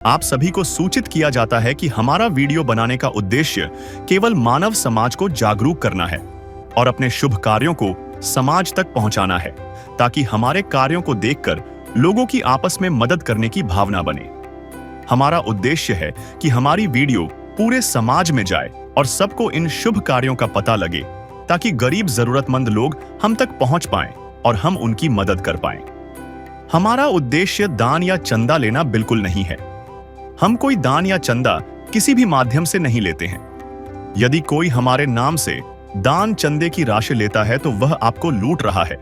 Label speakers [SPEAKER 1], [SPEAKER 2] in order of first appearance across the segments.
[SPEAKER 1] आप सभी को सूचित किया जाता है कि हमारा वीडियो बनाने का उद्देश्य केवल मानव समाज को जागरूक करना है और अपने शुभ कार्यों को समाज तक पहुंचाना है, ताकि हमारे कार्यों को देखकर लोगों की आपस में मदद करने की भावना बने। हमारा उद्देश्य है कि हमारी वीडियो पूरे समाज में जाए और सबको इन शुभ कार्यों का पता लगे, ताकि गरीब जरूरतमंद लोग हम तक पहुंच पाएं और हम उनकी मदद कर पाएं। हमारा उद्देश्य दान या चंदा लेना बिल्कुल नहीं है। हम कोई दान या चंदा किसी भी माध्यम से नहीं लेते हैं। यदि कोई हमारे नाम से दान चंदे की राशि लेता है तो वह आपको लूट रहा है।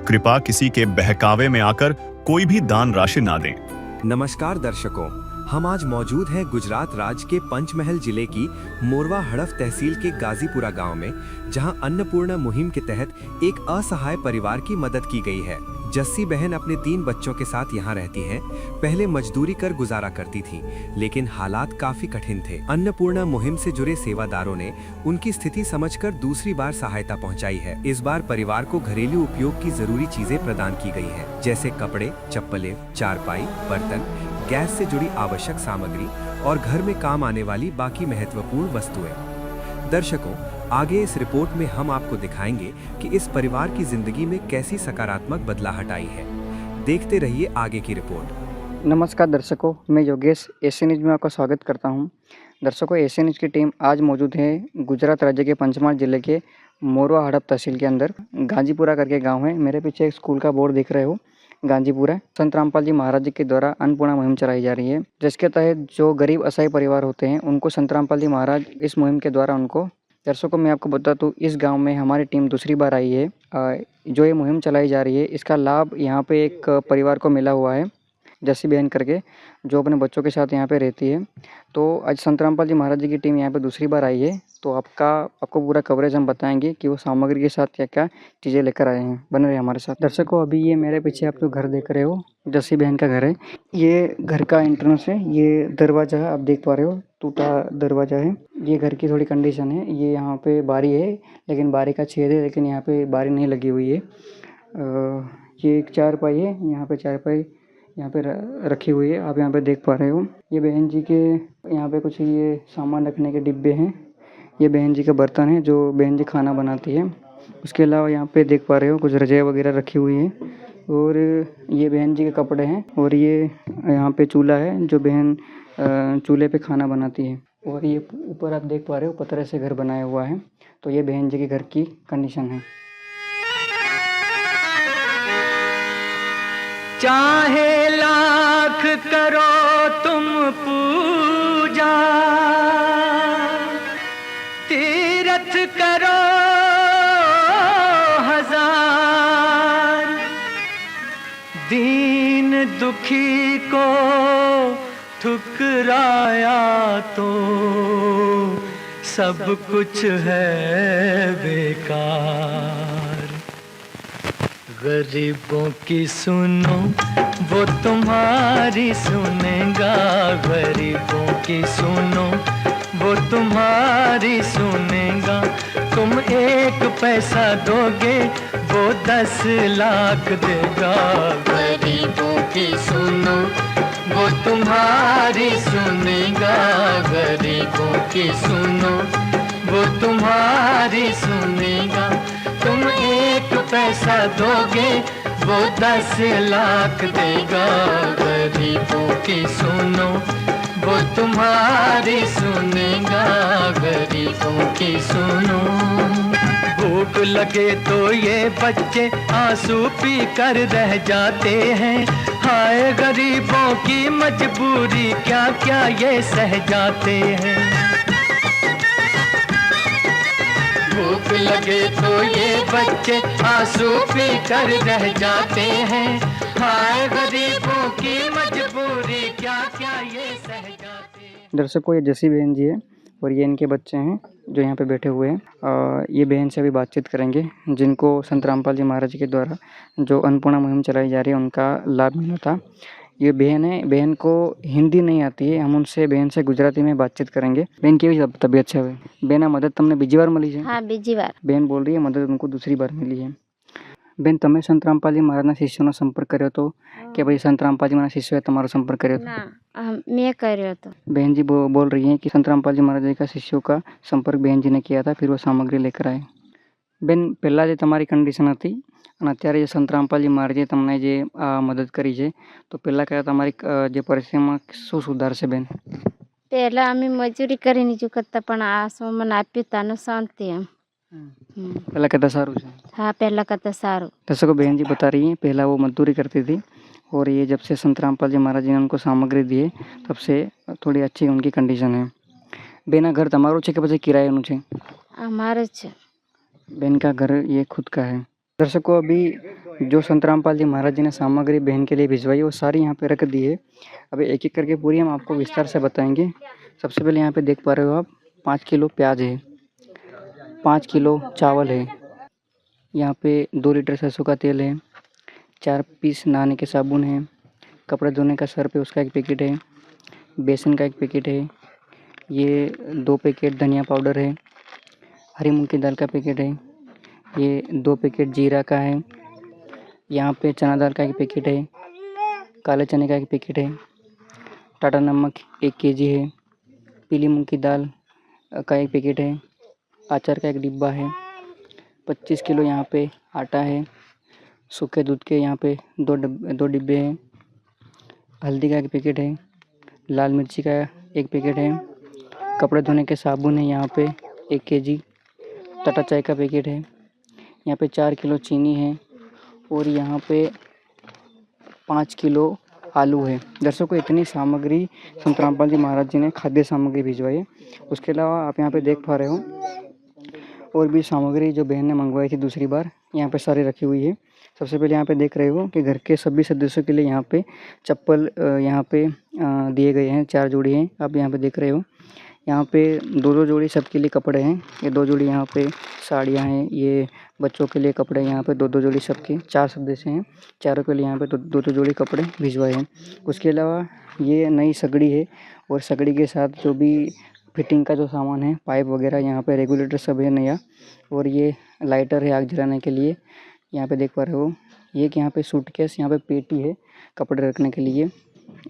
[SPEAKER 1] कृपया किसी के बहकावे में आकर कोई भी दान राशि ना दें।
[SPEAKER 2] नमस्कार दर्शकों, हम आज मौजूद हैं गुजरात राज्य के पंचमहल जिले की मोरवा हड़फ तहसील के गाजीपुरा गांव में, जहां अन्नपूर्णा मुहिम के तहत एक असहाय परिवार की मदद की गई है। जस्सी बहन अपने 3 बच्चों के साथ यहाँ रहती हैं। पहले मजदूरी कर गुजारा करती थी, लेकिन हालात काफी कठिन थे। अन्नपूर्णा मुहिम से जुड़े सेवादारों ने उनकी स्थिति समझकर दूसरी बार सहायता पहुँचाई है। इस बार परिवार को घरेलू उपयोग की जरूरी चीजें प्रदान की गई है, जैसे कपड़े, चप्पलें, चारपाई, बर्तन, गैस से जुड़ी आवश्यक सामग्री और घर में काम आने वाली बाकी महत्वपूर्ण वस्तुएं। दर्शकों, आगे इस रिपोर्ट में हम आपको दिखाएंगे कि इस परिवार की जिंदगी में कैसी सकारात्मक बदलाहट आई है। देखते रहिए आगे की रिपोर्ट।
[SPEAKER 3] नमस्कार दर्शकों, मैं योगेश एशियन न्यूज में आपका स्वागत करता हूं। दर्शकों, एशियन न्यूज की टीम आज मौजूद है गुजरात राज्य के पंचमहल जिले के मोरवा हड़प तहसील के अंदर गाजीपुरा करके गांव है। मेरे पीछे एक स्कूल का बोर्ड दिख रहे हो, गाजीपुरा। संत रामपाल जी महाराज जी के द्वारा अन्नपूर्णा मुहिम चलाई जा रही है, जिसके तहत जो गरीब असहाय परिवार होते हैं उनको संत रामपाल जी महाराज इस मुहिम के द्वारा उनको। दर्शकों, मैं आपको बता दूं, इस गांव में हमारी टीम दूसरी बार आई है। जो ये मुहिम चलाई जा रही है, इसका लाभ यहाँ पे एक परिवार को मिला हुआ है, जस्सी बहन करके, जो अपने बच्चों के साथ यहाँ पे रहती है। तो आज संत रामपाल जी महाराज जी की टीम यहाँ पे दूसरी बार आई है, तो आपको पूरा कवरेज हम बताएंगे कि वो सामग्री के साथ क्या क्या चीज़ें लेकर आए हैं। बने रहे हमारे साथ। दर्शकों, अभी ये मेरे पीछे आप जो घर देख रहे हो, जस्सी बहन का घर है। ये घर का एंट्रेंस है, ये दरवाजा है, आप देख पा रहे हो, टूटा दरवाजा है। ये घर की थोड़ी कंडीशन है। ये यहाँ पे बारी है, लेकिन बारी का छेद है, लेकिन यहाँ पे बारी नहीं लगी हुई है। ये एक चारपाई है, यहाँ पे चारपाई यहाँ पे रखी हुई है, आप यहाँ पे देख पा रहे हो। ये बहन जी के यहाँ पे कुछ ये सामान रखने के डिब्बे हैं। ये बहन जी का बर्तन है, जो बहन जी खाना बनाती है। उसके अलावा यहाँ पे देख पा रहे हो कुछ रजाई वगैरह रखी हुई है, और ये बहन जी के कपड़े हैं। और ये यहाँ पे चूल्हा है, जो बहन चूल्हे पे खाना बनाती है। और ये ऊपर आप देख पा रहे हो पत्थर से घर बनाया हुआ है। तो ये बहन जी के घर की कंडीशन है।
[SPEAKER 4] चाहे लाख करो तुम पूजा, तीरथ करो हजार, दीन दुखी को ठुकराया तो सब कुछ है बेकार। गरीबों की सुनो वो तुम्हारी सुनेगा, गरीबों की सुनो वो तुम्हारी सुनेगा। तुम 1 पैसा दोगे वो 10 लाख देगा। गरीबों की सुनो वो तुम्हारी सुनेगा, गरीबों की सुनो वो तुम्हारी सुनेगा। तुम 1 पैसा दोगे वो 10 लाख देगा। गरीबों की सुनो वो तुम्हारी सुनेगा, गरीबों की सुनो। भूख लगे तो ये बच्चे आंसू पी कर रह जाते हैं। हाय गरीबों की मजबूरी, क्या क्या ये सह जाते हैं। भूख लगे तो ये बच्चे आंसू पी कर रह जाते हैं। हाय गरीबों की मजबूरी, क्या क्या ये सह जाते हैं।
[SPEAKER 3] दर्शकों, ये जस्सी बहन जी है और ये इनके बच्चे हैं जो यहाँ पे बैठे हुए हैं। ये बहन से अभी बातचीत करेंगे, जिनको संत रामपाल जी महाराज के द्वारा जो अन्नपूर्णा मुहिम चलाई जा रही है उनका लाभ मिला था। ये बहन है, बहन को हिंदी नहीं आती है, हम उनसे बहन से गुजराती में बातचीत करेंगे। बहन की तबीयत से हुई। बहन, आ मदद तुमने बीजी बार मिली है?
[SPEAKER 5] हाँ, बीजी बार।
[SPEAKER 3] बहन बोल रही है मदद उनको दूसरी बार मिली है। બેન તમે સંત રામપાલજી મહારાજના શિષ્યોનો સંપર્ક કર્યો હતો કે ભાઈ संत रामपाल जी महाराज शिष्योએ તમારો संपर्क કર્યો હતો?
[SPEAKER 5] ना मैं કર્યો तो
[SPEAKER 3] बहन जी बोल रही हैं कि संत रामपाल जी महाराज जी का शिष्यों का संपर्क बहन जी ने किया था, फिर वो सामग्री लेकर आए. બેન પહેલાં જે તમારી કન્ડિશન હતી અને અત્યારે જે સંત રામપાલજી મહારાજે તમને જે મદદ કરી છે તો પહેલાં કયા તમારી જે પરિસ્થિતિમાં શું સુધાર છે બેન?
[SPEAKER 5] પહેલા અમે મજૂરી કરીને જ કરતા પણ આ સોમન આપ્યું તાનું શાંતિ એમ.
[SPEAKER 3] पहला कहता सारू से.
[SPEAKER 5] હા પહેલા કરતાં સારું.
[SPEAKER 3] दर्शकों बहन जी बता रही हैं पहला वो मजदूरी करती थी और ये जब से संत रामपाल जी महाराज जी ने उनको सामग्री दी है तब से थोड़ी अच्छी उनकी कंडीशन है. बेन आ घर તમારું છે કે પછી કિરાયાનું છે?
[SPEAKER 5] અમારું જ છે.
[SPEAKER 3] बहन का घर ये खुद का है. दर्शकों अभी जो संत रामपाल जी महाराज जी ने सामग्री बहन के लिए भिजवाई वो सारी यहाँ पे रख दी है. अभी एक एक करके पूरी हम आपको विस्तार से बताएंगे. सबसे पहले यहाँ पे देख पा रहे हो आप 5 किलो प्याज है, 5 किलो चावल है, यहाँ पे 2 लीटर सरसों का तेल है, 4 पीस नहाने के साबुन है, कपड़े धोने का सर्फ है उसका एक पैकेट है, बेसन का एक पैकेट है, ये 2 पैकेट धनिया पाउडर है, हरी मूंग की दाल का पैकेट है, ये 2 पैकेट जीरा का है, यहाँ पे चना दाल का एक पैकेट है, काले चने का एक पैकेट है, टाटा नमक 1 केजी है, पीली मूंग की दाल का एक पैकेट है, अचार का एक डिब्बा है, 25 किलो यहाँ पे आटा है, सूखे दूध के यहाँ पे 2 डिब्बे हैं, हल्दी का एक पैकेट है, लाल मिर्ची का एक पैकेट है, कपड़े धोने के साबुन है यहाँ पे 1 केजी, टाटा चाय का पैकेट है, यहाँ पे 4 किलो चीनी है और यहाँ पे 5 किलो आलू है. दर्शकों इतनी सामग्री संत रामपाल जी महाराज जी ने खाद्य सामग्री भिजवाई है. उसके अलावा आप यहाँ पे देख पा रहे हो और भी सामग्री जो बहन ने मंगवाई थी दूसरी बार यहाँ पे सारी रखी हुई है. सबसे पहले यहाँ पे देख रहे हो कि घर के सभी सदस्यों के लिए यहाँ पे चप्पल यहाँ पे दिए गए हैं, 4 जोड़ी हैं. आप यहाँ पे देख रहे हो यहाँ पे 2-2 जोड़ी सबके लिए कपड़े हैं. ये 2 जोड़ी यहाँ पे साड़ियाँ हैं, ये बच्चों के लिए कपड़े यहाँ पे 2-2 जोड़ी सबके 4 सदस्य हैं, चारों के लिए यहाँ पे 2-2 जोड़ी कपड़े भिजवाए हैं. उसके अलावा ये नई सगड़ी है और सगड़ी के साथ जो भी फिटिंग का जो सामान है, पाइप वगैरह, यहाँ पे रेगुलेटर सब है नया, और ये लाइटर है आग जलाने के लिए. यहाँ पे देख पा रहे हो ये कि यहाँ पे सूटकेस, यहाँ पे पेटी है कपड़े रखने के लिए,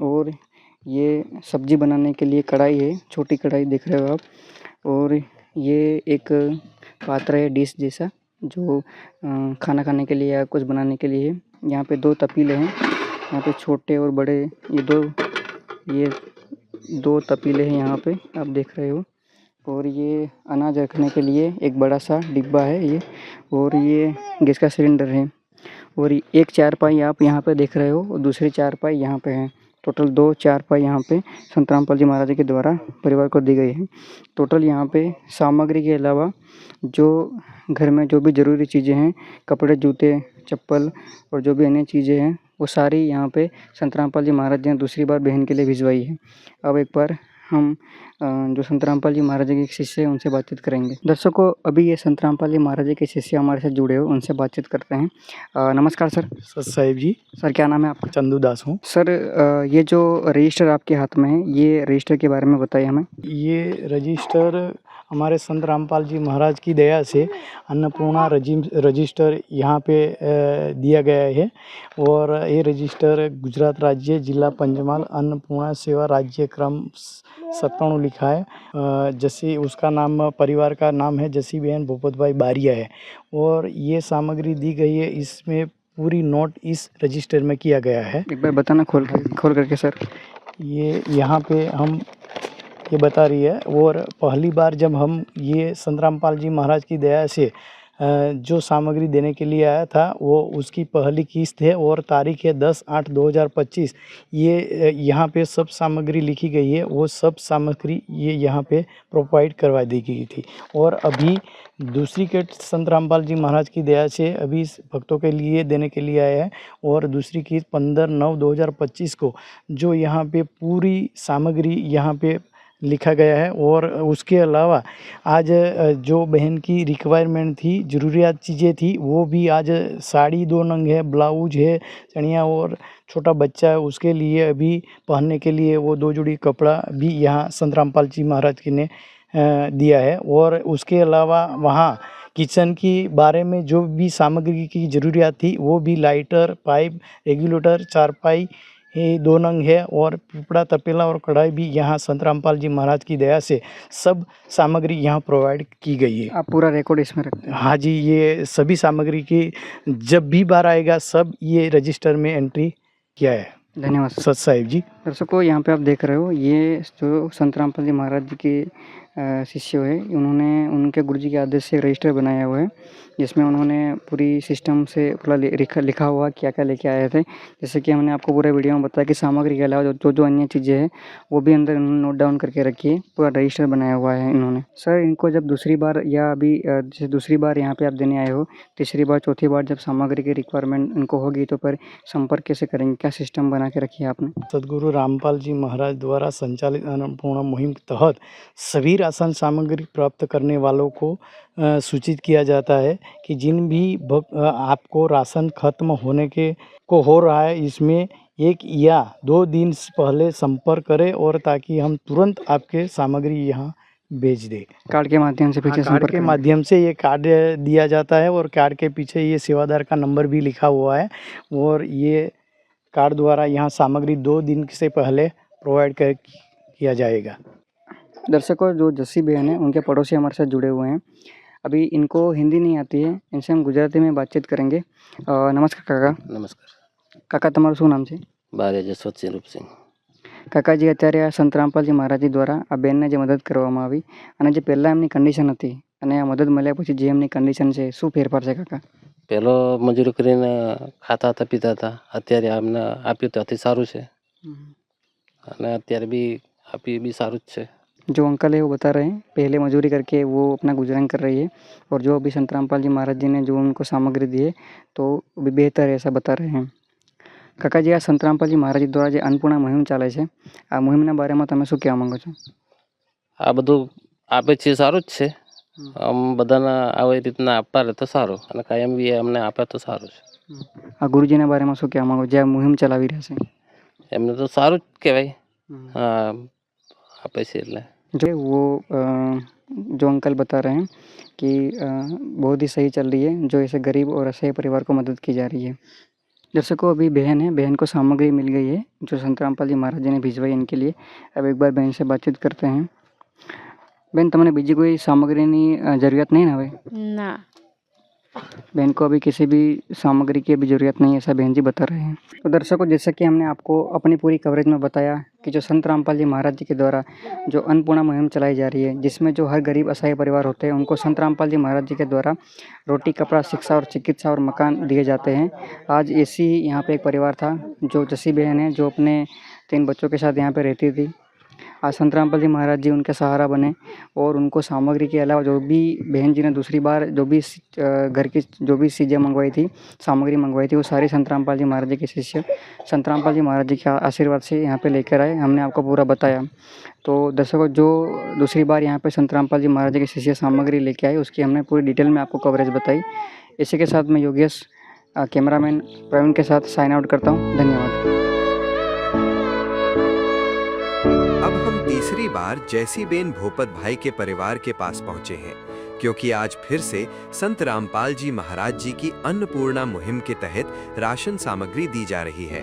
[SPEAKER 3] और ये सब्जी बनाने के लिए कढ़ाई है, छोटी कढ़ाई देख रहे हो आप, और ये एक पात्र है डिश जैसा जो खाना खाने के लिए या कुछ बनाने के लिए है. यहाँ पे 2 तपीले हैं, यहाँ पे छोटे और बड़े, ये 2 तपीले हैं यहाँ पे आप देख रहे हो, और ये अनाज रखने के लिए एक बड़ा सा डिब्बा है ये, और ये गैस का सिलेंडर है, और एक चारपाई आप यहाँ पे देख रहे हो और दूसरी चारपाई यहाँ पे है. टोटल 2 चारपाई यहाँ पे संत रामपाल जी महाराज के द्वारा परिवार को दी गई है. टोटल यहाँ पे सामग्री के अलावा जो घर में जो भी ज़रूरी चीज़ें हैं, कपड़े, जूते, चप्पल और जो भी अन्य चीज़ें हैं वो सारी यहाँ पे संत रामपाल जी महाराज जी ने दूसरी बार बहन के लिए भिजवाई है. अब एक बार हम जो संत रामपाल जी महाराज के शिष्य हैं उनसे बातचीत करेंगे. दर्शकों अभी ये संत रामपाल जी महाराज के शिष्य हमारे साथ जुड़े हो, उनसे बातचीत करते हैं. नमस्कार सर.
[SPEAKER 6] सत साहिब जी.
[SPEAKER 3] सर क्या नाम है आपका?
[SPEAKER 6] चंदू दास हूँ.
[SPEAKER 3] सर ये जो रजिस्टर आपके हाथ में है, ये रजिस्टर के बारे में बताइए हमें.
[SPEAKER 6] ये रजिस्टर हमारे संत रामपाल जी महाराज की दया से अन्नपूर्णा रजिस्टर यहाँ पे दिया गया है, और ये रजिस्टर गुजरात राज्य जिला पंचमहाल अन्नपूर्णा सेवा राज्य क्रम 97 लिखा है. जैसे उसका नाम, परिवार का नाम है जसी बहन भूपत भाई बारिया है, और ये सामग्री दी गई है, इसमें पूरी नोट इस रजिस्टर में किया गया है.
[SPEAKER 3] एक बार बताना खोल करके सर.
[SPEAKER 6] ये यहाँ पे हम ये बता रही है, और पहली बार जब हम ये संत रामपाल जी महाराज की दया से जो सामग्री देने के लिए आया था वो उसकी पहली किस्त है, और तारीख है 10/8/2025. ये यहाँ पे सब सामग्री लिखी गई है, वो सब सामग्री ये यहाँ पे प्रोवाइड करवा दी गई थी. और अभी दूसरी किस्त संत रामपाल जी महाराज की दया से अभी भक्तों के लिए देने के लिए आया है, और दूसरी किस्त 15/9/2025 को जो यहाँ पे पूरी सामग्री यहाँ पे लिखा गया है. और उसके अलावा आज जो बहन की रिक्वायरमेंट थी, ज़रूरियात चीज़ें थी, वो भी आज साड़ी 2 नंग है, ब्लाउज है, चनिया, और छोटा बच्चा है उसके लिए अभी पहनने के लिए वो 2 जोड़ी कपड़ा भी यहाँ संत रामपाल जी महाराज की ने दिया है. और उसके अलावा वहाँ किचन की बारे में जो भी सामग्री की ज़रूरियात थी वो भी लाइटर, पाइप, रेगुलेटर, चारपाई, ये 2 नंग है और पिपड़ा, तपेला और कढ़ाई भी यहाँ संत रामपाल जी महाराज की दया से सब सामग्री यहाँ प्रोवाइड की गई है।
[SPEAKER 3] आप पूरा रिकॉर्ड इसमें रखते हैं?
[SPEAKER 6] हाँ जी, ये सभी सामग्री की जब भी बार आएगा सब ये रजिस्टर में एंट्री किया है।
[SPEAKER 3] धन्यवाद सर।
[SPEAKER 6] सत साहिब जी।
[SPEAKER 3] दर्शकों, यहाँ पे आप देख रहे हो ये जो संत रामपाल जी महाराज जी के शिष्य है, उन्होंने उनके गुरु जी के आदेश से रजिस्टर बनाया हुआ है जिसमें उन्होंने पूरी सिस्टम से पूरा लिखा हुआ क्या क्या लेके आए थे। जैसे कि हमने आपको पूरे वीडियो में बताया कि सामग्री के अलावा जो अन्य चीज़ें हैं वो भी अंदर इन्होंने नोट डाउन करके रखी है। पूरा रजिस्टर बनाया हुआ है इन्होंने। सर, इनको जब दूसरी बार या अभी जैसे दूसरी बार यहाँ पे आप देने आए हो, तीसरी बार, चौथी बार जब सामग्री की रिक्वायरमेंट इनको होगी तो फिर संपर्क कैसे करेंगे? क्या सिस्टम बना के रखी है आपने?
[SPEAKER 6] सदगुरु रामपाल जी महाराज द्वारा संचालित अन्नपूर्णा मुहिम के तहत सभी राशन सामग्री प्राप्त करने वालों को सूचित किया जाता है कि जिन भी आपको राशन खत्म होने के को हो रहा है, इसमें 1 या 2 दिन पहले संपर्क करें और ताकि हम तुरंत आपके सामग्री यहाँ भेज दें।
[SPEAKER 3] कार्ड के माध्यम से पीछे
[SPEAKER 6] कार्ड
[SPEAKER 3] संपर्क
[SPEAKER 6] के
[SPEAKER 3] करें।
[SPEAKER 6] माध्यम से ये कार्ड दिया जाता है और कार्ड के पीछे ये सेवादार का नंबर भी लिखा हुआ है और ये कार्ड द्वारा यहाँ सामग्री 2 दिन से पहले प्रोवाइड किया जाएगा।
[SPEAKER 3] दर्शकों, जो जस्सी बहन है उनके पड़ोसी हमारे साथ जुड़े हुए हैं। अभी इनको हिंदी नहीं आती है, इनसे हम गुजराती में बातचीत करेंगे। नमस्कार काका।
[SPEAKER 7] नमस्कार।
[SPEAKER 3] काका, તમારું શું નામ છે?
[SPEAKER 7] બારે જસવંતસિંહ રૂપસિંહ।
[SPEAKER 3] કાકાજી, અત્યારે આ સંત રામપાલજી મહારાજજી દ્વારા આ બેનને જે મદદ કરવામાં આવી અને જે પહેલાં એમની કન્ડિશન હતી અને આ મદદ મળ્યા પછી જે એમની કન્ડિશન છે, શું ફેરફાર છે કાકા?
[SPEAKER 7] પહેલો મજૂરી કરીને ખાતા હતા, પીતા હતા, અત્યારે અમને આપ્યું તો અતિ સારું છે અને અત્યારે બી આપી બી સારું જ છે।
[SPEAKER 3] जो अंकल है वो बता रहे हैं पहले मजदूरी करके वो अपना गुजरान कर रही है और जो अभी संत रामपाल जी महाराज जी ने जो उनको सामग्री दी है तो अभी बेहतर है, ऐसा बता रहे हैं। काका जी, आ संत रामपाल जी महाराज जी द्वारा जो अन्नपूर्णा मुहिम चाले છે, આ મુહિમના બારેમાં તમે શું કહેવા માંગો છો?
[SPEAKER 7] આ બધું આપે છે સારું જ છે। આમ બધાને આવી રીતના આપતા રહે તો સારું અને કાયમ બી અમને આપે તો સારું છે।
[SPEAKER 3] આ ગુરુજીના બારેમાં શું કહેવા માંગો જે આ મુહિમ ચલાવી રહ્યા છે?
[SPEAKER 7] એમને તો સારું જ કહેવાય। હા, આપે છે એટલે
[SPEAKER 3] जो वो जो अंकल बता रहे हैं कि बहुत ही सही चल रही है, जो ऐसे गरीब और असहाय परिवार को मदद की जा रही है। दर्शकों, अभी बहन है, बहन को सामग्री मिल गई है जो संत रामपाल जी महाराज जी ने भिजवाई इनके लिए। अब एक बार बहन से बातचीत करते हैं। बहन, તમને બીજી કોઈ સામગ્રીની જરૂરિયાત નહીં ને હવે?
[SPEAKER 5] ના।
[SPEAKER 3] बहन को अभी किसी भी सामग्री की अभी ज़रूरत नहीं है, ऐसा बहन जी बता रहे हैं। तो दर्शकों, जैसा कि हमने आपको अपनी पूरी कवरेज में बताया कि जो संत रामपाल जी महाराज जी के द्वारा जो अन्नपूर्णा मुहिम चलाई जा रही है, जिसमें जो हर गरीब असहाय परिवार होते हैं उनको संत रामपाल जी महाराज जी के द्वारा रोटी, कपड़ा, शिक्षा और चिकित्सा और मकान दिए जाते हैं। आज ऐसी ही यहाँ पे एक परिवार था जो जस्सी बहन है, जो अपने 3 बच्चों के साथ यहाँ पे रहती थी। आज संत रामपाल जी महाराज जी उनके सहारा बने और उनको सामग्री के अलावा जो भी बहन जी ने दूसरी बार जो भी घर की जो भी चीज़ें मंगवाई थी, सामग्री मंगवाई थी, वो सारी संत रामपाल जी महाराज जी के शिष्य संत रामपाल जी महाराज जी के आशीर्वाद से यहाँ पे लेकर आए। हमने आपको पूरा बताया। तो दर्शकों, जो दूसरी बार यहाँ पे संत रामपाल जी महाराज जी के शिष्य सामग्री लेके आए उसकी हमने पूरी डिटेल में आपको कवरेज बताई। इसी के साथ मैं योगेश कैमरामैन प्रवीण के साथ साइन आउट करता हूँ। धन्यवाद।
[SPEAKER 2] अब हम तीसरी बार जैसीबेन भोपत भाई के परिवार के पास पहुंचे हैं क्योंकि आज फिर से संत रामपाल जी महाराज जी की अन्नपूर्णा मुहिम के तहत राशन सामग्री दी जा रही है।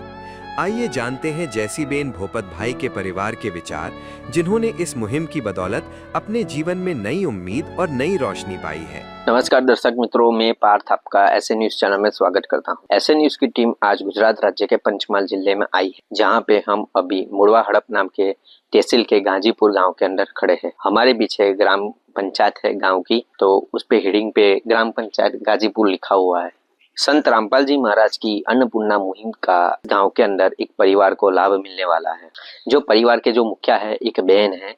[SPEAKER 2] आइए जानते हैं जैसीबेन भोपत भाई के परिवार के विचार, जिन्होंने इस मुहिम की बदौलत अपने जीवन में नई उम्मीद और नई रोशनी पाई है।
[SPEAKER 8] नमस्कार दर्शक मित्रों, मैं पार्थ आपका ऐसे न्यूज चैनल में स्वागत करता हूं। ऐसे न्यूज की टीम आज गुजरात राज्य के पंचमहाल जिले में आई है, जहां पे हम अभी मुड़वा हड़प नाम के तहसील के गाजीपुर गांव के अंदर खड़े हैं। हमारे पीछे ग्राम पंचायत है गांव की, तो उस पे हेडिंग पे ग्राम पंचायत गाजीपुर लिखा हुआ है। संत रामपाल जी महाराज की अन्नपूर्णा मुहिम का गांव के अंदर एक परिवार को लाभ मिलने वाला है। जो परिवार के जो मुखिया है एक बहन है,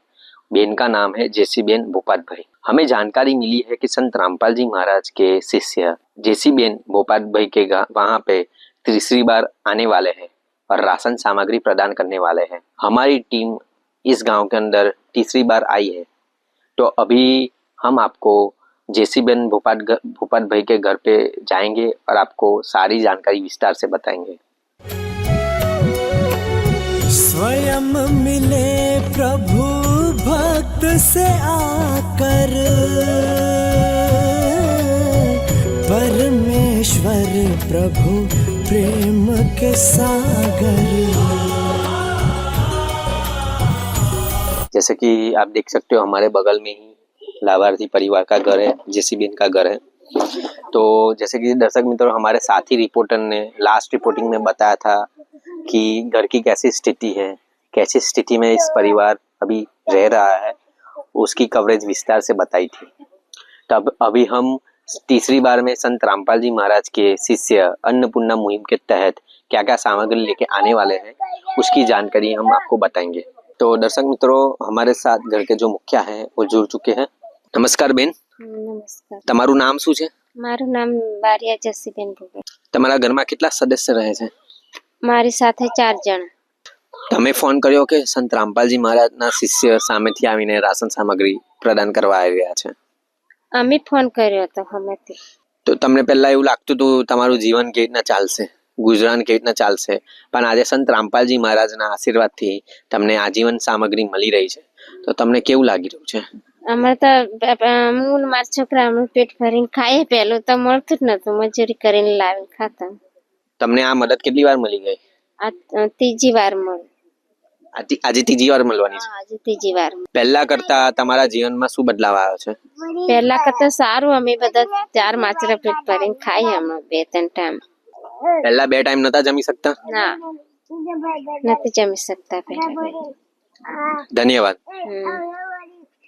[SPEAKER 8] बहन का नाम है जैसीबेन भोपत भाई। हमें जानकारी मिली है कि संत रामपाल जी महाराज के शिष्य जैसीबेन भोपत भाई के वहां पे तीसरी बार आने वाले हैं और राशन सामग्री प्रदान करने वाले हैं। हमारी टीम इस गांव के अंदर तीसरी बार आई है, तो अभी हम आपको जैसीबेन भोपत भाई के घर पे जाएंगे और आपको सारी जानकारी विस्तार से बताएंगे।
[SPEAKER 9] स्वयं मिले प्रभु भक्त से आकर, प्रभु प्रेम के सागर।
[SPEAKER 8] जैसे कि आप देख सकते हो हमारे बगल में ही लाभार्थी परिवार का घर है, जेसीबीन का घर है। तो जैसे कि दर्शक मित्रों, हमारे साथी रिपोर्टर ने लास्ट रिपोर्टिंग में बताया था कि घर की कैसी स्थिति है, कैसी स्थिति में इस परिवार अभी रह रहा है, उसकी कवरेज विस्तार से बताई थी। तब अभी हम तीसरी बार में संत रामपाल जी महाराज के शिष्य अन्नपूर्णा मुहिम के तहत क्या क्या सामग्री लेके आने वाले हैं, उसकी जानकारी हम आपको बताएंगे। तो दर्शक मित्रों, हमारे साथ घर के जो मुखिया हैं वो जुड़ चुके हैं। नमस्कार बेन।
[SPEAKER 5] नमस्कार।
[SPEAKER 8] તમારું નામ શું છે?
[SPEAKER 5] મારું નામ બારિયા જસીબેન ભૂપે।
[SPEAKER 8] તમારા ઘરમાં કેટલા સદસ્ય રહે છે?
[SPEAKER 5] મારી સાથે 4 જણા।
[SPEAKER 8] તમે ફોન કર્યો કે સંત રામપાલજી મહારાજના શિષ્ય સામેથી આવીને રાશન સામગ્રી પ્રદાન કરવા આવી રહ્યા છે?
[SPEAKER 5] અમે ફોન કર્યો હતો હમેથી।
[SPEAKER 8] તો તમને પહેલા એવું લાગતું હતું તમારું જીવન કેવી રીતના ચાલશે, ગુજરાન કેવી રીતના ચાલશે, પણ આજે સંત રામપાલજી મહારાજના આશીર્વાદથી તમને આજીવન સામગ્રી મળી રહી છે, તો તમને કેવું લાગી રહ્યું છે?
[SPEAKER 5] અમારે તો હું ને મારા છોકરા અમે પેટ ભરીને ખાઈએ, પહેલું તો મળતું જ નતું, મજૂરી કરીને લાવીને ખાતા।
[SPEAKER 8] તમને આ મદદ કેટલી વાર મળી ગઈ?
[SPEAKER 5] આ ત્રીજી વાર મળી।
[SPEAKER 8] આજે ત્રીજી વાર મળવાની છે?
[SPEAKER 5] આજે ત્રીજી વાર।
[SPEAKER 8] પહેલા કરતા તમારા જીવનમાં શું બદલાવ આવ્યો છે?
[SPEAKER 5] પહેલા કરતા સારું, અમે બધા 4 માછરા પેટ ભરીને ખાઈએ અમે 2-3 ટાઈમ।
[SPEAKER 8] પહેલા 2 ટાઈમ નતા જમી શકતા?
[SPEAKER 5] ના, નથી જમી શકતા પહેલા।
[SPEAKER 8] धन्यवाद।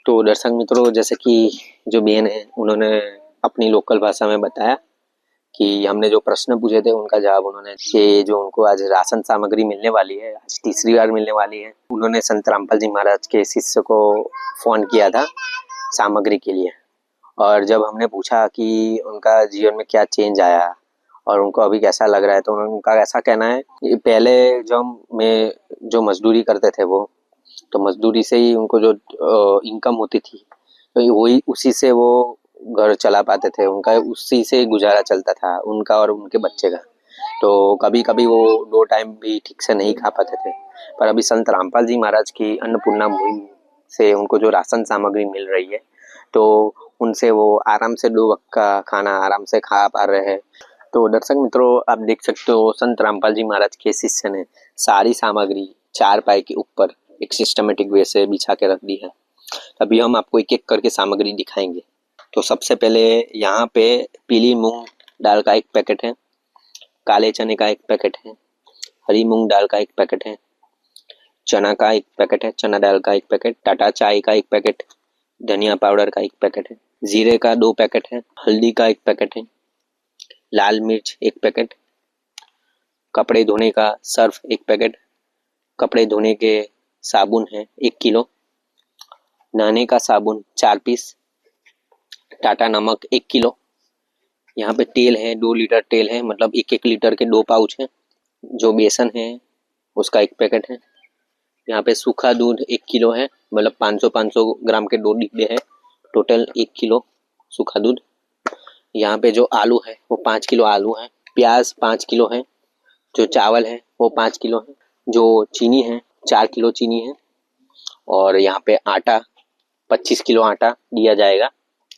[SPEAKER 8] तो दर्शक मित्रों, जैसे कि जो बहन है उन्होंने अपनी लोकल भाषा में बताया कि हमने जो प्रश्न पूछे थे उनका जवाब उन्होंने, कि जो उनको आज राशन सामग्री मिलने वाली है, आज तीसरी बार मिलने वाली है। उन्होंने संत रामपाल जी महाराज के शिष्य को फोन किया था सामग्री के लिए, और जब हमने पूछा कि उनका जीवन में क्या चेंज आया और उनको अभी कैसा लग रहा है, तो उनका ऐसा कहना है कि पहले जो मजदूरी करते थे वो, तो मजदूरी से ही उनको जो इनकम होती थी, तो वही उसी से वो घर चला पाते थे, उनका उसी से गुजारा चलता था, उनका और उनके बच्चे का। तो कभी कभी वो 2 टाइम भी ठीक से नहीं खा पाते थे, पर अभी संत रामपाल जी महाराज की अन्नपूर्णा मुहिम से उनको जो राशन सामग्री मिल रही है, तो उनसे वो आराम से 2 वक्त का खाना आराम से खा पा रहे हैं। तो दर्शक मित्रों, आप देख सकते हो संत रामपाल जी महाराज के शिष्य ने सारी सामग्री 4 पाई के ऊपर एक सिस्टमेटिक वे से बिछा के रख दी है। अभी हम आपको एक एक करके सामग्री दिखाएंगे। तो सबसे पहले यहाँ पे पीली मूंग दाल का 1 पैकेट है, काले चने का 1 पैकेट है, हरी मूंग दाल का 1 पैकेट है, चना का 1 पैकेट है, चना दाल का 1 पैकेट, टाटा चाय का 1 पैकेट, धनिया पाउडर का 1 पैकेट है, जीरे का 2 पैकेट है, हल्दी का 1 पैकेट है, लाल मिर्च 1 पैकेट, कपड़े धोने का सर्फ 1 पैकेट, कपड़े धोने के साबुन है 1 किलो, नहाने का साबुन 4 पीस, टाटा नमक 1 किलो, यहाँ पे तेल है 2 लीटर तेल है, मतलब 1-1 लीटर के 2 पाउच है, जो बेसन है उसका 1 पैकेट है, यहाँ पे सूखा दूध 1 किलो है, मतलब 500 ग्राम के 2 डिब्बे है, टोटल 1 किलो सूखा दूध। यहाँ पे जो आलू है वो 5 किलो आलू है, प्याज 5 किलो है, जो चावल है वो 5 किलो है, जो चीनी है 4 किलो चीनी है, और यहाँ पे आटा 25 किलो आटा दिया जाएगा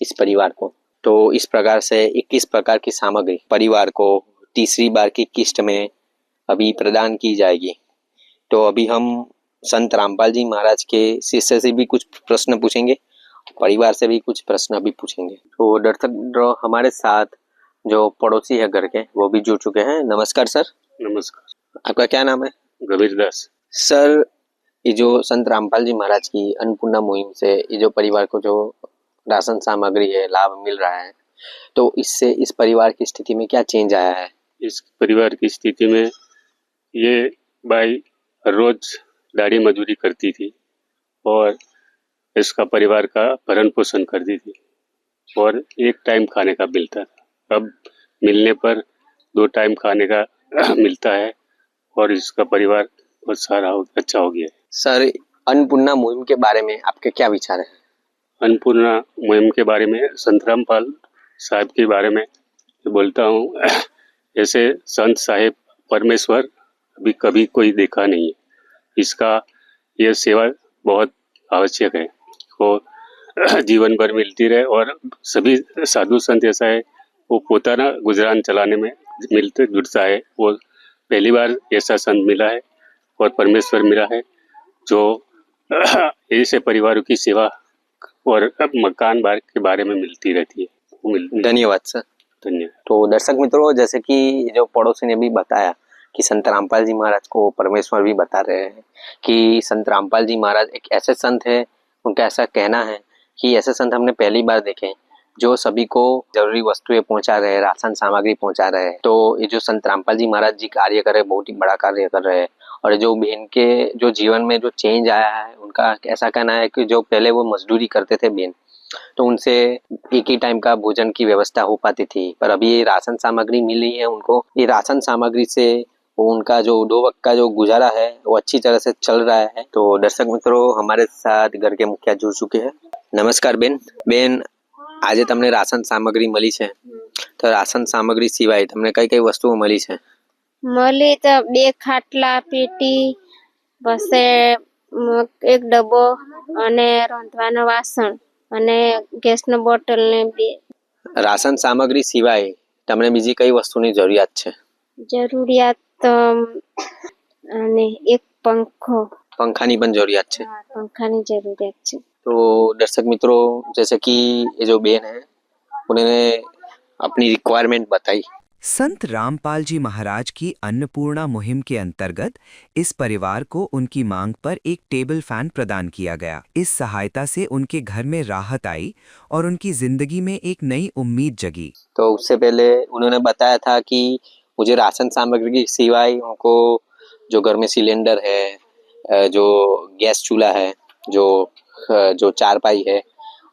[SPEAKER 8] इस परिवार को। तो इस प्रकार से 21 प्रकार की सामग्री परिवार को तीसरी बार की किस्त में अभी प्रदान की जाएगी। तो अभी हम संत रामपाल जी महाराज के शिष्य से भी कुछ प्रश्न पूछेंगे, परिवार से भी कुछ प्रश्न अभी पूछेंगे। तो दर्शक, हमारे साथ जो पड़ोसी है घर के वो भी जुड़ चुके हैं। नमस्कार सर।
[SPEAKER 10] नमस्कार।
[SPEAKER 8] आपका क्या नाम है?
[SPEAKER 10] कबीर दास।
[SPEAKER 8] सर, ये जो संत रामपाल जी महाराज की अन्नपूर्णा मुहिम से ये जो परिवार को जो राशन सामग्री है लाभ मिल रहा है, तो इससे इस परिवार की स्थिति में क्या चेंज आया है?
[SPEAKER 10] इस परिवार की स्थिति में ये बाई हर रोज दाढ़ी मजदूरी करती थी और इसका परिवार का भरण पोषण करती थी, और 1 टाइम खाने का मिलता था। अब मिलने पर 2 टाइम खाने का मिलता है, और इसका परिवार बहुत सारा अच्छा हो गया है।
[SPEAKER 8] सर, अन्नपूर्णा मुहिम के बारे में आपके क्या विचार है?
[SPEAKER 10] अन्नपूर्णा मुहिम के बारे में, संत रामपाल साहब के बारे में बोलता हूँ, ऐसे संत साहिब परमेश्वर अभी कभी कोई देखा नहीं है। इसका ये सेवा बहुत आवश्यक है, वो जीवन भर मिलती रहे, और सभी साधु संत ऐसा है वो पोताना गुजरान चलाने में मिलते जुड़ता है वो पहली बार ऐसा संत मिला है और परमेश्वर मिला है जो ऐसे परिवारों की सेवा और मकान बार के बारे में मिलती रहती है।
[SPEAKER 8] धन्यवाद सर।
[SPEAKER 10] धन्यवाद।
[SPEAKER 8] तो दर्शक मित्रों, जैसे कि जो पड़ोसी ने भी बताया कि संत रामपाल जी महाराज को परमेश्वर भी बता रहे हैं कि संत रामपाल जी महाराज एक ऐसे संत है, उनका ऐसा कहना है कि ऐसे संत हमने पहली बार देखे जो सभी को जरूरी वस्तुएं पहुंचा रहे, राशन सामग्री पहुंचा रहे हैं। तो ये जो संत रामपाल जी महाराज जी कार्य कर रहे, बहुत ही बड़ा कार्य कर रहे हैं। और जो बहन के जो जीवन में जो चेंज आया है, उनका ऐसा कहना है कि जो पहले वो मजदूरी करते थे बहन, तो उनसे एक ही टाइम का भोजन की व्यवस्था हो पाती थी, पर अभी ये राशन सामग्री मिली है उनको। ये राशन सामग्री से वो उनका जो 2 वक्त का जो गुजारा है वो अच्छी तरह से चल रहा है। तो दर्शक मित्रों, हमारे साथ घर के मुखिया जुड़ चुके हैं। नमस्कार बेन, આજે તમને રાશન સામગ્રી મળી છે, તો રાશન સામગ્રી સિવાય તમને કઈ કઈ વસ્તુઓ મળી છે?
[SPEAKER 5] મળી તો 2 ખાટલા પેટી પછી એક ડબ્બો અને રાંધવાના વાસણ અને ગેસનો બોટલ ને 2
[SPEAKER 8] રાશન સામગ્રી સિવાય તમને બીજી કઈ વસ્તુની જરૂરિયાત છે?
[SPEAKER 5] જરૂરિયાત અને એક પંખો,
[SPEAKER 8] પંખાની પણ જરૂરિયાત છે।
[SPEAKER 5] પંખાની જરૂરિયાત છે।
[SPEAKER 8] तो दर्शक मित्रों, जैसे कि ये जो बहन है उन्होंने अपनी रिक्वायरमेंट बताई।
[SPEAKER 2] संत रामपाल जी महाराज की अन्नपूर्णा मुहिम के अंतर्गत इस परिवार को उनकी मांग पर एक टेबल फैन प्रदान किया गया। इस सहायता से उनके घर में राहत आई और उनकी जिंदगी में एक नई उम्मीद जगी।
[SPEAKER 8] तो उससे पहले उन्होंने बताया था कि मुझे राशन सामग्री के सिवाय उनको जो घर में सिलेंडर है, जो गैस चूल्हा है, जो चारपाई है,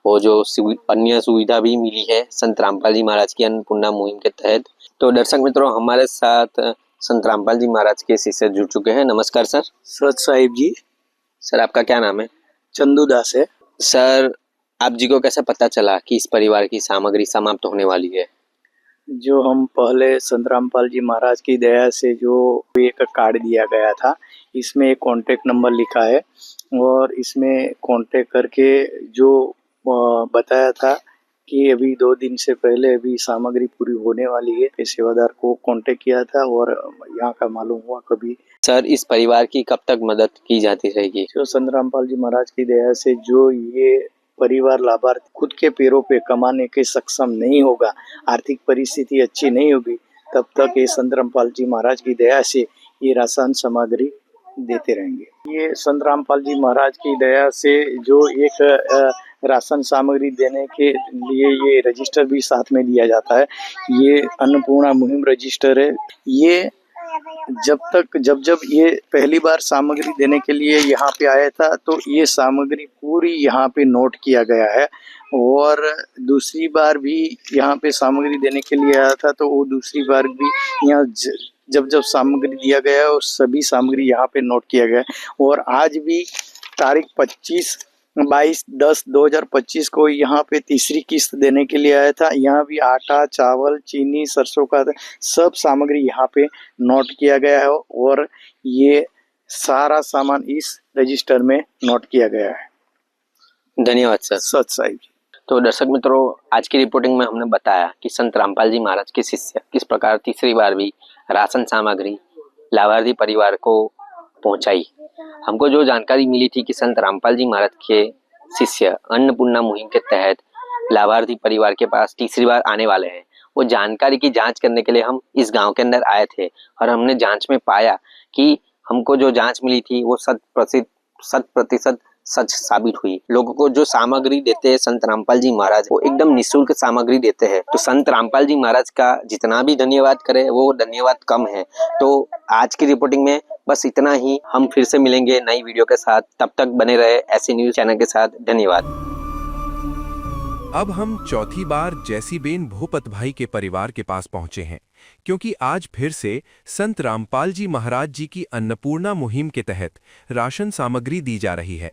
[SPEAKER 8] वो जो अन्य सुविधा भी मिली है संत रामपाल जी महाराज की अन्नपूर्णा मुहिम के तहत। तो दर्शक मित्रों, हमारे साथ संत रामपाल जी महाराज के शिष्य जुड़ चुके हैं। नमस्कार सर।
[SPEAKER 11] सत साहिब जी।
[SPEAKER 8] सर, आपका क्या नाम है?
[SPEAKER 11] चंदू दास है।
[SPEAKER 8] सर, आप जी को कैसे पता चला कि इस परिवार की सामग्री समाप्त होने वाली है?
[SPEAKER 11] जो हम पहले संत रामपाल जी महाराज की दया से जो एक कार्ड दिया गया था, इसमें एक कॉन्टेक्ट नंबर लिखा है और इसमें कांटेक्ट करके जो बताया था कि अभी 2 दिन से पहले अभी सामग्री पूरी होने वाली है। सेवादार को कांटेक्ट किया था और यहाँ का मालूम हुआ कभी।
[SPEAKER 8] सर, इस परिवार की कब तक मदद की जाती रहेगी?
[SPEAKER 11] जो संत रामपाल जी महाराज की दया से जो ये परिवार लाभार्थी खुद के पैरों पे कमाने के सक्षम नहीं होगा, आर्थिक परिस्थिति अच्छी नहीं होगी, तब तक ये संत रामपाल जी महाराज की दया से ये राशन सामग्री देते रहेंगे। ये संत रामपाल जी महाराज की दया से जो एक राशन सामग्री देने के लिए ये रजिस्टर भी साथ में दिया जाता है। ये अन्नपूर्णा मुहिम रजिस्टर है। ये जब ये पहली बार सामग्री देने के लिए यहाँ पे आया था, तो ये सामग्री पूरी यहाँ पे नोट किया गया है। और दूसरी बार भी यहाँ पे सामग्री देने के लिए आया था, तो वो दूसरी बार भी यहाँ जब सामग्री दिया गया है, वो सभी सामग्री यहाँ पे नोट किया गया है। और आज भी तारीख 22/10/2025 को यहाँ पे तीसरी किस्त देने के लिए आया था। यहाँ भी आटा, चावल, चीनी, सरसों का सब सामग्री यहाँ पे नोट किया गया है और ये सारा सामान इस रजिस्टर में नोट किया गया है।
[SPEAKER 8] धन्यवाद सर।
[SPEAKER 11] सत साहिब जी।
[SPEAKER 8] तो दर्शक मित्रों, आज की रिपोर्टिंग में हमने बताया कि संत रामपाल जी महाराज के शिष्य किस प्रकार तीसरी बार भी राशन सामग्री लाभार्थी परिवार को पहुंचाई। हमको जो जानकारी मिली थी कि संत रामपाल जी महाराज के शिष्य अन्नपूर्णा मुहिम के तहत लाभार्थी परिवार के पास तीसरी बार आने वाले हैं, वो जानकारी की जांच करने के लिए हम इस गांव के अंदर आए थे और हमने जांच में पाया कि हमको जो जांच मिली थी वो 100% सच साबित हुई। लोगों को जो सामग्री देते हैं संत रामपाल जी महाराज, वो एकदम निःशुल्क सामग्री देते हैं। तो संत रामपाल जी महाराज का जितना भी धन्यवाद करें वो धन्यवाद कम है। तो आज की रिपोर्टिंग में बस इतना ही। हम फिर से मिलेंगे नई वीडियो के साथ, तब तक बने रहे ऐसे न्यूज चैनल के साथ। धन्यवाद।
[SPEAKER 2] अब हम चौथी बार जैसीबेन भूपत भाई के परिवार के पास पहुंचे हैं, क्योंकि आज फिर से संत रामपाल जी महाराज जी की अन्नपूर्णा मुहिम के तहत राशन सामग्री दी जा रही है।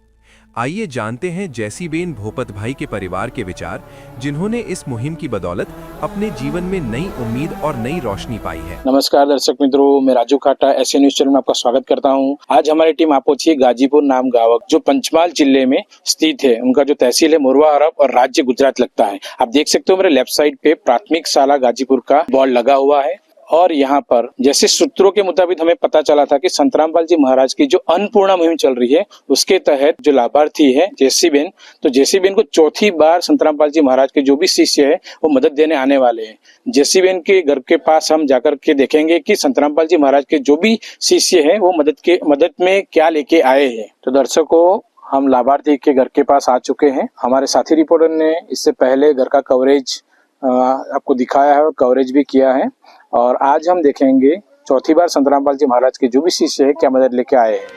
[SPEAKER 2] आइए जानते हैं जैसीबेन भूपत भाई के परिवार के विचार, जिन्होंने इस मुहिम की बदौलत अपने जीवन में नई उम्मीद और नई रोशनी पाई है।
[SPEAKER 12] नमस्कार दर्शक मित्रों, मैं राजू काटा एसए न्यूज चैनल में आपका स्वागत करता हूं। आज हमारी टीम आप पहुंची है गाजीपुर नाम गांव, जो पंचमहाल जिले में स्थित है। उनका जो तहसील है मोरवा हड़प और राज्य गुजरात लगता है। आप देख सकते हो मेरे लेफ्ट साइड पे प्राथमिक शाला गाजीपुर का बोर्ड लगा हुआ है और यहाँ पर जैसे सूत्रों के मुताबिक हमें पता चला था कि संतरामपाल जी महाराज की जो अन्नपूर्णा मुहिम चल रही है उसके तहत जो लाभार्थी है जेसीबेन, तो जेसीबेन को चौथी बार संतरामपाल जी महाराज के जो भी शिष्य है वो मदद देने आने वाले हैं। जेसीबेन के घर के पास हम जाकर के देखेंगे कि संतरामपाल जी महाराज के जो भी शिष्य है वो मदद में क्या लेके आए हैं। तो दर्शकों, हम लाभार्थी के घर के पास आ चुके हैं। हमारे साथी रिपोर्टर ने इससे पहले घर का कवरेज आपको दिखाया है और कवरेज भी किया है, और आज हम देखेंगे चौथी बार संतरामपाल जी महाराज के जो भी शिष्य है क्या मदद लेके आए हैं।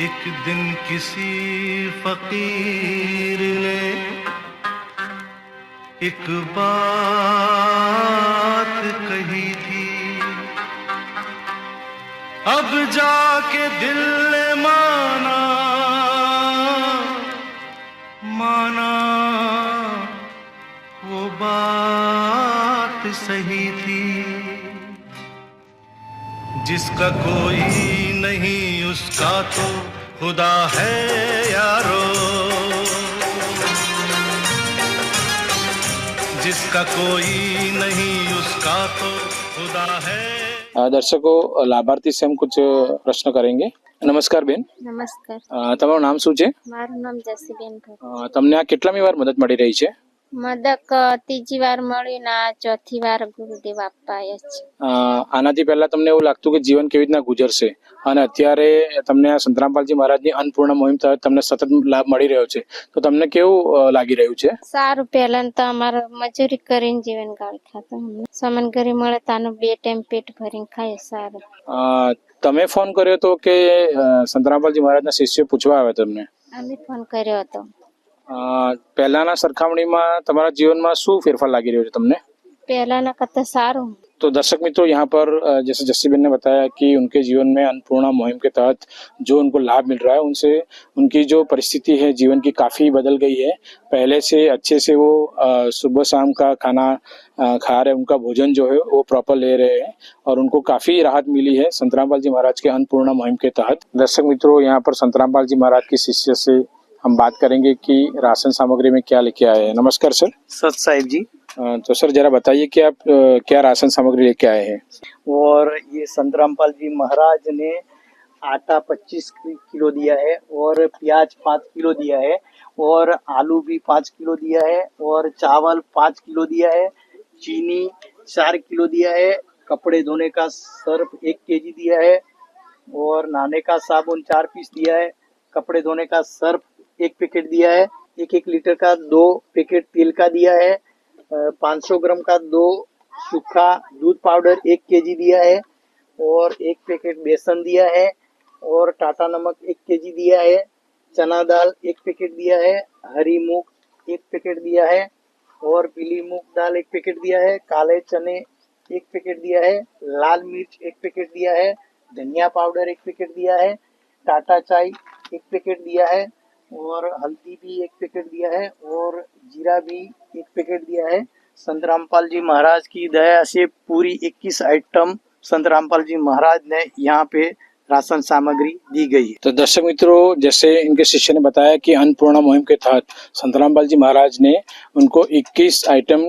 [SPEAKER 9] एक दिन किसी फकीर ने एक बात कही थी, अब जाके दिल ने माना वो बात सही थी। जिसका कोई नहीं उसका तो खुदा है यारो, जिसका कोई नहीं उसका तो खुदा है।
[SPEAKER 12] દર્શકો, લાભાર્થી से हम कुछ प्रश्न करेंगे। નમસ્કાર બેન।
[SPEAKER 5] નમસ્કાર,
[SPEAKER 12] તમારું નામ શું છે?
[SPEAKER 5] મારું નામ જસીબેન ભટ્ટ।
[SPEAKER 12] તમને આ કેટલામી વાર મદદ મળી રહી છે?
[SPEAKER 5] મદદ ત્રીજી વાર મળી ને આ ચોથી વાર ગુરુદેવ આપવા આવ્યા છે।
[SPEAKER 12] આનાથી પહેલા તમને એવું લાગતું કે જીવન કેવી રીતના ગુજરશે, અને અત્યારે તમને આ સંતરામપાલજી મહારાજની અન્નપૂર્ણા મુહિમ તહેત તમને સતત લાભ મળી રહ્યો છે, તો તમને કેવું લાગી રહ્યું છે?
[SPEAKER 5] સારું, પહેલા તો અમારે મજૂરી કરીને જીવન ગાળી ખાતા, સામાન ઘરે મળે તો આનું 2 ટાઈમ પેટ ભરીને ખાય। સારું,
[SPEAKER 12] તમે ફોન કર્યો તો કે સંતરામપાલજી મહારાજના શિષ્ય પૂછવા આવ્યા તમને?
[SPEAKER 5] અમે ફોન કર્યો હતો।
[SPEAKER 12] પહેલાના સરખામણીમાં તમારા જીવનમાં શું ફેરફાર લાગી રહ્યો છે તમને?
[SPEAKER 5] પહેલાના કરતા સારું।
[SPEAKER 12] तो दर्शक मित्रों, यहाँ पर जैसे जस्सीबेन ने बताया कि उनके जीवन में अन्नपूर्णा मुहिम के तहत जो उनको लाभ मिल रहा है उनसे उनकी जो परिस्थिति है जीवन की काफी बदल गई है। पहले से अच्छे से वो सुबह शाम का खाना खा रहे, उनका भोजन जो है वो प्रॉपर ले रहे हैं और उनको काफी राहत मिली है संतरामपाल जी महाराज के अन्नपूर्णा मुहिम के तहत। दर्शक मित्रों, यहाँ पर संतरामपाल जी महाराज के शिष्य से हम बात करेंगे कि राशन सामग्री में क्या लेके आए हैं। नमस्कार सर।
[SPEAKER 11] सत साहिब जी।
[SPEAKER 12] तो सर जरा बताइए कि आप क्या राशन सामग्री लेके आए हैं।
[SPEAKER 11] और ये संतरामपाल जी महाराज ने आटा 25 किलो दिया है, और प्याज 5 किलो दिया है, और आलू भी 5 किलो दिया है, और चावल 5 किलो दिया है, चीनी 4 किलो दिया है, कपड़े धोने का सर्फ 1 केजी दिया है, और नहाने का साबुन 4 पीस दिया है, कपड़े धोने का सर्फ 1 पैकेट दिया है, 1 लीटर का 2 पैकेट तेल का दिया है, 500 ग्राम का 2 सूखा दूध पाउडर 1 केजी दिया है, और 1 पैकेट बेसन दिया है, और टाटा नमक 1 केजी दिया है, चना दाल 1 पैकेट दिया है, हरी मूंग 1 पैकेट दिया है, और पीली मूंग दाल 1 पैकेट दिया है, काले चने 1 पैकेट दिया है, लाल मिर्च 1 पैकेट दिया है, धनिया पाउडर 1 पैकेट दिया है, टाटा चाय 1 पैकेट दिया है, और हल्दी भी 1 पैकेट दिया है, और जीरा भी 1 पैकेट दिया है। संतरामपाल जी महाराज की दया से पूरी 21 आइटम संतरामपाल जी महाराज ने यहाँ पे राशन सामग्री दी गई है।
[SPEAKER 12] तो दर्शक मित्रों, जैसे इनके शिष्य ने बताया कि अन्नपूर्णा मुहिम के तहत संतरामपाल जी महाराज ने उनको 21 आइटम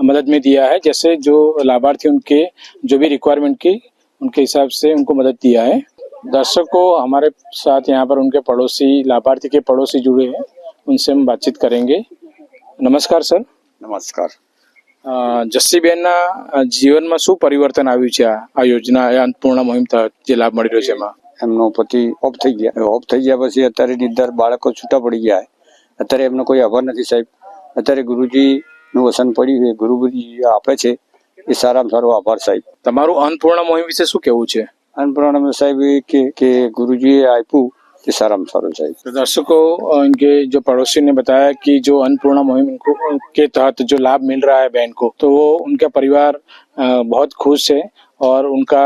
[SPEAKER 12] मदद में दिया है। जैसे जो लाभार्थी उनके जो भी रिक्वायरमेंट की उनके हिसाब से उनको मदद दिया है। दर्शकों, हमारे साथ यहाँ पर उनके पड़ोसी लाभार्थी के पड़ोसी जुड़े हैं, उनसे हम बातचीत करेंगे। नमस्कार सर।
[SPEAKER 13] नमस्कार।
[SPEAKER 12] જસ્સીબેનના જીવનમાં શું પરિવર્તન આવ્યું છે આ યોજના અન્નપૂર્ણા મુહિમ તહત જે લાભ મળી રહ્યો છે એમાં?
[SPEAKER 13] એમનો પતિ ઓફ થઈ ગયા પછી અત્યારે નિર્ધાર બાળકો છૂટા પડી ગયા છે। અત્યારે એમનો કોઈ આભાર નથી સાહેબ। અત્યારે ગુરુજીનું વસન પડ્યું છે, ગુરુજી આપે છે એ સારામાં સારો આભાર સાહેબ।
[SPEAKER 12] તમારું અન્નપૂર્ણા મુહિમ વિશે શું કહેવું છે?
[SPEAKER 13] અન્નપૂર્ણા સાહેબ કે ગુરુજીએ આપ્યું ये सारा सारो चाहिए।
[SPEAKER 12] तो दर्शकों, इनके जो पड़ोसी ने बताया कि जो अन्नपूर्णा मुहिम इनको के तहत जो लाभ मिल रहा है बहन को, तो वो उनका परिवार बहुत खुश है और उनका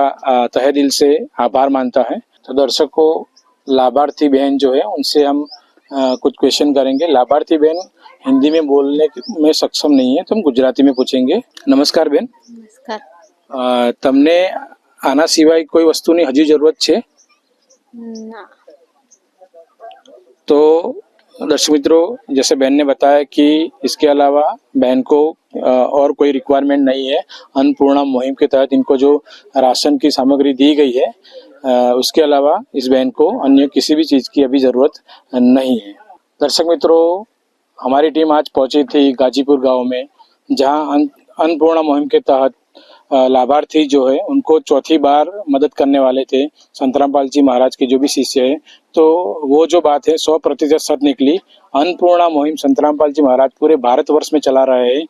[SPEAKER 12] तहे दिल से आभार मानता है। तो दर्शकों, लाभार्थी बहन जो है उनसे हम कुछ क्वेश्चन करेंगे। लाभार्थी बहन हिंदी में बोलने में सक्षम नहीं है, तो हम गुजराती में पूछेंगे। नमस्कार बहन।
[SPEAKER 5] નમસ્કાર।
[SPEAKER 12] તમને આના સિવાય કોઈ વસ્તુની હજી જરૂરત છે?
[SPEAKER 5] ના।
[SPEAKER 12] તો दर्शक मित्रों, जैसे बहन ने बताया कि इसके अलावा बहन को और कोई रिक्वायरमेंट नहीं है। अन्नपूर्णा मुहिम के तहत इनको जो राशन की सामग्री दी गई है उसके अलावा इस बहन को अन्य किसी भी चीज़ की अभी ज़रूरत नहीं है। दर्शक मित्रों, हमारी टीम आज पहुंची थी गाजीपुर गांव में, जहां अन्नपूर्णा मुहिम के तहत लाभार्थी जो है उनको चौथी बार मदद करने वाले थे संतरामपाल जी महाराज के जो भी शिष्य है। तो वो जो बात है 100% सच निकली। अन्नपूर्णा मुहिम संतरामपाल जी महाराज पूरे भारतवर्ष में चला रहे हैं।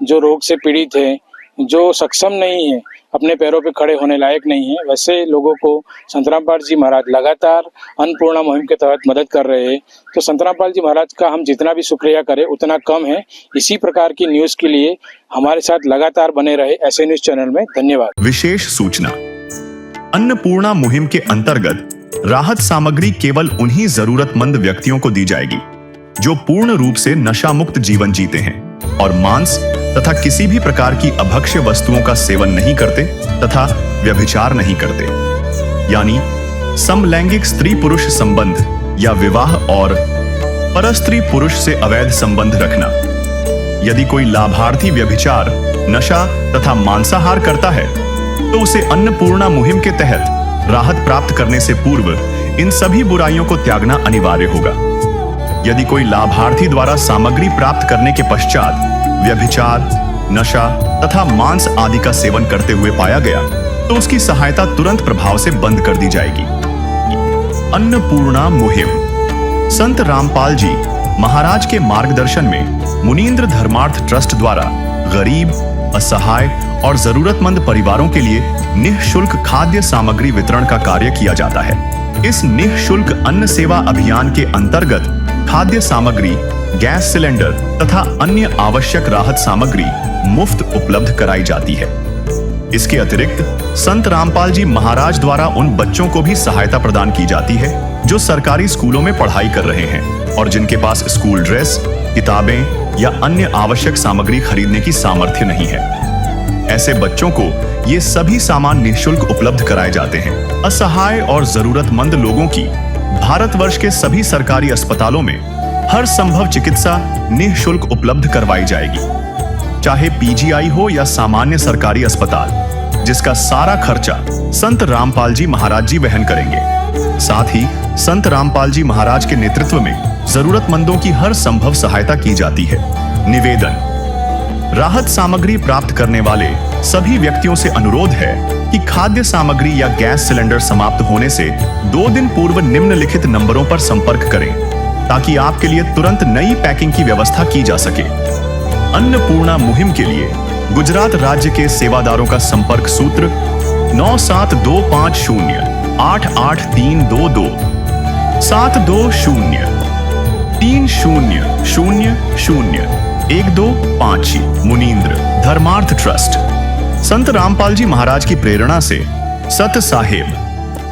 [SPEAKER 12] जो रोग से पीड़ित है, जो सक्षम नहीं है, अपने पैरों पे खड़े होने लायक नहीं है, वैसे लोगों को संतरामपाल जी महाराज लगातार अन्नपूर्णा मुहिम के तहत मदद कर रहे हैं। तो संतरामपाल जी महाराज का हम जितना भी शुक्रिया करें उतना कम है। इसी प्रकार की न्यूज़ के लिए हमारे साथ लगातार बने रहे ऐसे न्यूज़ चैनल में। धन्यवाद।
[SPEAKER 1] विशेष सूचना, अन्नपूर्णा मुहिम के अंतर्गत राहत सामग्री केवल उन्हीं जरूरतमंद व्यक्तियों को दी जाएगी जो पूर्ण रूप से नशा मुक्त जीवन जीते हैं और मांस तथा किसी भी प्रकार की अभक्ष्य वस्तुओं का सेवन नहीं करते तथा व्यभिचार नहीं करते, यानी समलैंगिक स्त्री पुरुष संबंध या विवाह और परस्त्री पुरुष से अवैध संबंध रखना। यदि कोई लाभार्थी व्यभिचार, नशा तथा मांसाहार करता है तो उसे अन्नपूर्णा मुहिम के तहत राहत प्राप्त करने से पूर्व इन सभी बुराइयों को त्यागना अनिवार्य होगा। यदि कोई लाभार्थी द्वारा सामग्री प्राप्त करने के पश्चात व्यभिचार, नशा तथा मांस आदि का सेवन करते हुए पाया गया तो उसकी सहायता तुरंत प्रभाव से बंद कर दी जाएगी। अन्नपूर्णा मुहिम संत रामपाल जी महाराज के मार्गदर्शन में मुनींद्र धर्मार्थ ट्रस्ट द्वारा गरीब, असहाय और जरूरतमंद परिवारों के लिए निःशुल्क खाद्य सामग्री वितरण का कार्य किया जाता है। इस निःशुल्क अन्न सेवा अभियान के अंतर्गत खाद्य सामग्री, गैस सिलेंडर तथा अन्य आवश्यक राहत सामग्री मुफ्त उपलब्ध कराई जाती है। इसके अतिरिक्त संत रामपाल जी महाराज द्वारा उन बच्चों को भी सहायता प्रदान की जाती है जो सरकारी स्कूलों में पढ़ाई कर रहे हैं और जिनके पास स्कूल ड्रेस, किताबें या अन्य आवश्यक सामग्री खरीदने की सामर्थ्य नहीं है। ऐसे बच्चों को ये सभी सामान निःशुल्क उपलब्ध कराए जाते हैं। असहाय और जरूरतमंद लोगों की भारतवर्ष के सभी सरकारी अस्पतालों में हर संभव चिकित्सा निःशुल्क उपलब्ध करवाई जाएगी, चाहे पीजीआई हो या सामान्य सरकारी अस्पताल, जिसका सारा खर्चा संत रामपाल जी महाराज जी वहन करेंगे। साथ ही संत रामपाल जी महाराज के नेतृत्व में जरूरतमंदों की हर संभव सहायता की जाती है। निवेदन, राहत सामग्री प्राप्त करने वाले सभी व्यक्तियों से अनुरोध है कि खाद्य सामग्री या गैस सिलेंडर समाप्त होने से 2 दिन पूर्व निम्नलिखित नंबरों पर संपर्क करें ताकि आपके लिए तुरंत नई पैकिंग की व्यवस्था की जा सके। अन्नपूर्णा मुहिम के लिए गुजरात राज्य के सेवादारों का संपर्क सूत्र 9725088322 720300125 मुनींद्र धर्मार्थ ट्रस्ट। संत रामपाल जी महाराज की प्रेरणा से सत साहेब